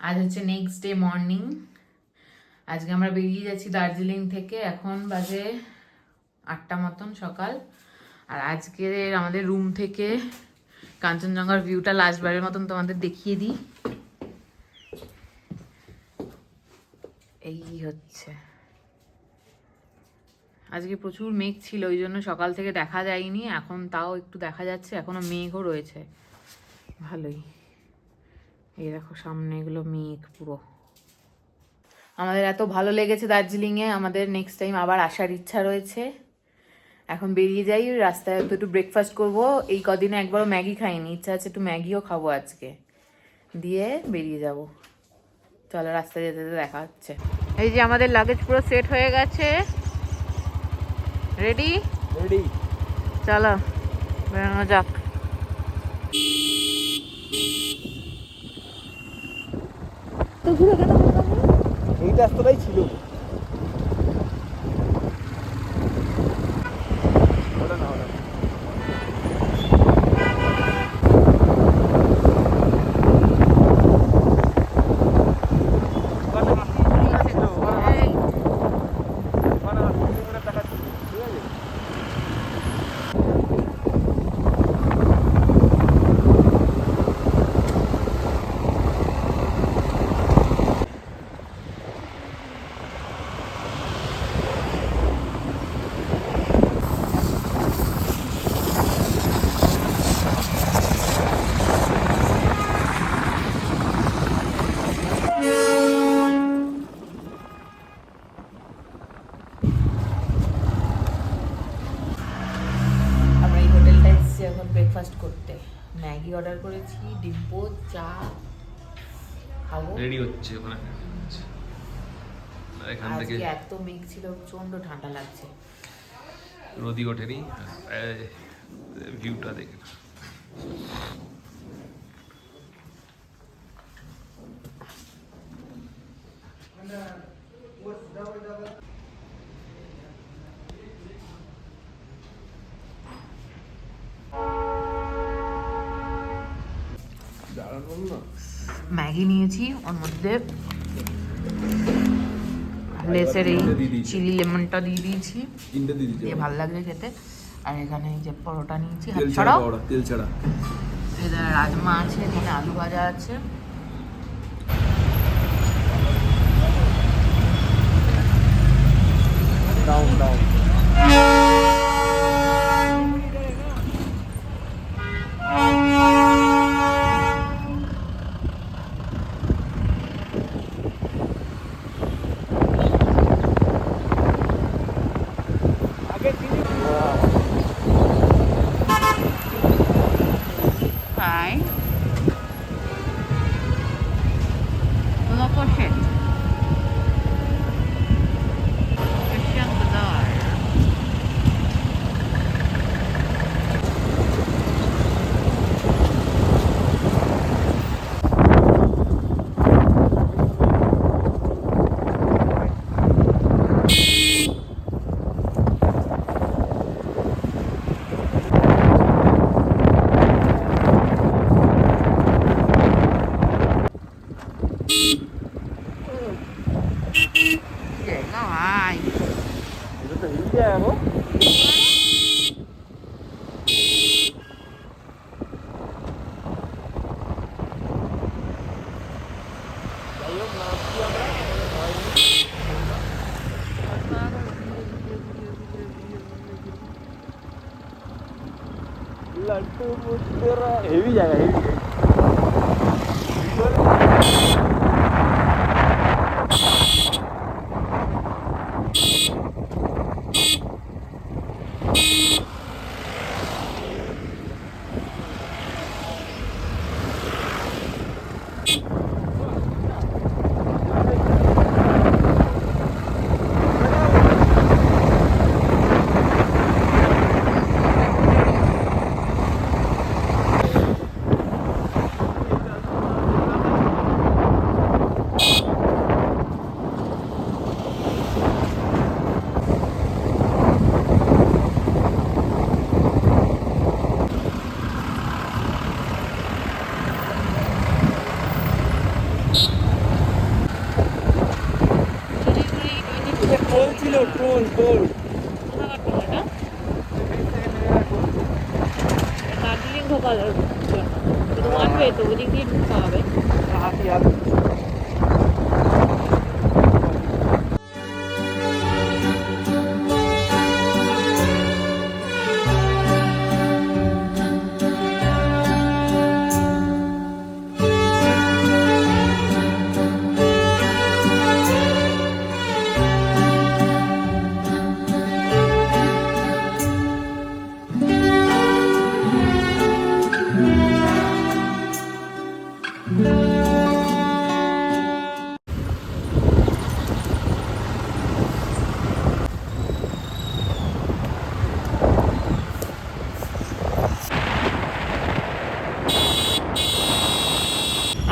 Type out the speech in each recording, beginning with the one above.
আজ হচ্ছে next day morning. আজকে আমরা বেরিয়ে যাচ্ছি দার্জিলিং থেকে। এখন বাজে 8টা মতন সকাল। আর আজকে আমাদের রুম থেকে কাঞ্চনজঙ্ঘার ভিউটা লাস্টবারের মতন তোমাদের দেখিয়ে দিই। এই হচ্ছে, আজকে প্রচুর মেঘ ছিল, ওই জন্য সকাল থেকে দেখা যায়নি। এখন তাও একটু দেখা যাচ্ছে, এখনো মেঘও রয়েছে ভালোই। এই দেখো সামনে এগুলো মেঘ পুরো। আমাদের এত ভালো লেগেছে দার্জিলিংয়ে, আমাদের নেক্সট টাইম আবার আসার ইচ্ছা রয়েছে। এখন বেরিয়ে যাই, রাস্তায় একটু ব্রেকফাস্ট করব। এই কদিনে একবারও ম্যাগি খাইনি, ইচ্ছা আছে একটু ম্যাগিও খাবো আজকে, দিয়ে বেরিয়ে যাব। চলো রাস্তায় যেতে যেতে দেখা হচ্ছে। এই যে আমাদের লাগেজ পুরো সেট হয়ে গেছে, রেডি রেডি, চলো বেরোনো যাক। এই রাস্তাটাই ছিল। ওটা না, ওটা আমরা এই হোটেলটা এসেছি এখন ব্রেকফাস্ট করতে। ম্যাগি অর্ডার করেছি, ডিম্পো চা খাবো। রেডি হচ্ছে ওখানে। এখান থেকে আজকে এত মেঘ ছিল, প্রচন্ড ঠান্ডা লাগছে। রোদি ওঠেনি, ভিউটা দেখে। ম্যাগি নিয়েছি, ওর মধ্যে লেসের এই চিলি লেমনটা দিয়ে দিয়েছি, দিয়ে ভালো লাগছে খেতে। আর এখানে এই যে পরোটা নিয়েছি, হাত ছাড়াও তেল ছাড়া। এখানে রাজমা আছে, এখানে আলু ভাজা আছে। Down down. Hi. Local shit. Christian Bazaar. Dễ ngồi. এটা তো হিল যায় গো। যাই হোক, নামছি আমরা। লাড্ডু মুস্তেরা হেভি জায়গা, হেভি। কালার জন্য কিন্তু মানবে তো ওদিক দিয়ে ঢুকতে হবে। হাতি হাতি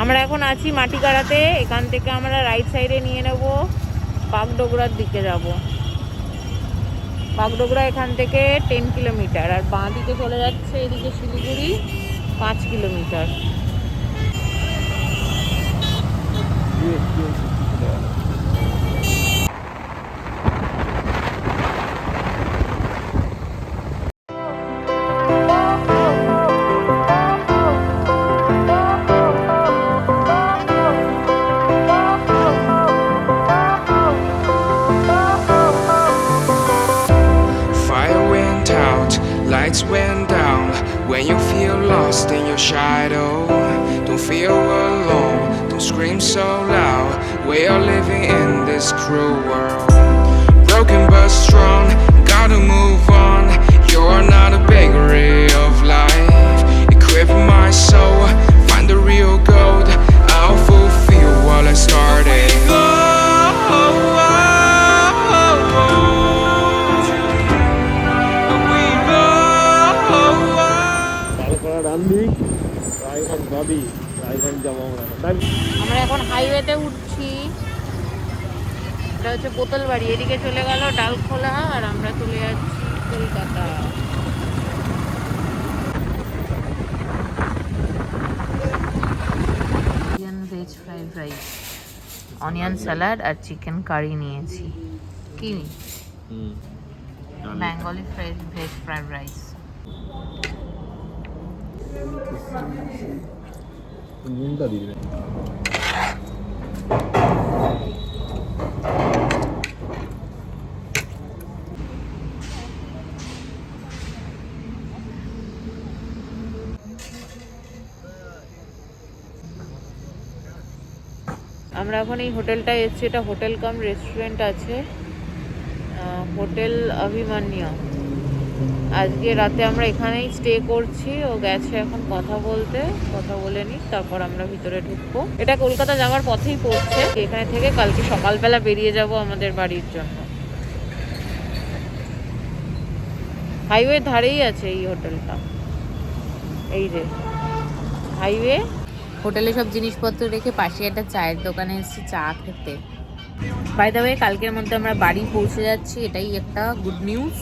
আমরা এখন আছি মাটিগাড়াতে। এখান থেকে আমরা রাইট সাইডে নিয়ে নেব, বাগডোগরার দিকে যাব। বাগডোগরা এখান থেকে 10 কিলোমিটার, আর বাঁ দিকে চলে যাচ্ছে এদিকে Siliguri 5 kilometre. Fire went out, lights went down. When you feel lost in your shadow, don't feel alone, don't scream so loud. We are living in this cruel world. Broken but strong, gotta move on. You're not a bakery of life. Equip my soul, find the real gold. I'll fulfill what I started. তারপরে ডান দিক, right hand বাদি, right hand যাবো আমরা। আমরা এখন হাইওয়েতে উঠছি। এটা হচ্ছে বোতলবাড়ি, এদিকে চলে গেল ডালখোলা, আর আমরা চলে যাচ্ছি Kolkata. Veg fried rice, onion salad আর চিকেন কারি নিয়েছি। কি বেঙ্গলি ভেজ ফ্রাইড রাইস। নুনটা দিবে। আমরা এখন এই হোটেলটায় এসেছি, এটা হোটেল কাম রেস্টুরেন্ট আছে, হোটেল অভিমান্য। আজকে রাতে আমরা এখানেই স্টে করছি। ও গেছে এখন কথা বলে নিই, তারপর আমরা ভিতরে ঢুকবো। এটা কলকাতা যাওয়ার পথেই পড়ছে। এখানে থেকে কালকে সকালবেলা বেরিয়ে যাব আমাদের বাড়ির জন্য। হাইওয়ে ধারেই আছে এই হোটেলটা, এই যে হাইওয়ে। হোটেলে সব জিনিসপত্র রেখে পাশে একটা চায়ের দোকানে এসেছি চা খেতে। বাই দ্য ওয়ে, কালকের মধ্যে আমরা বাড়ি পৌঁছে যাচ্ছি, এটাই একটা গুড নিউজ।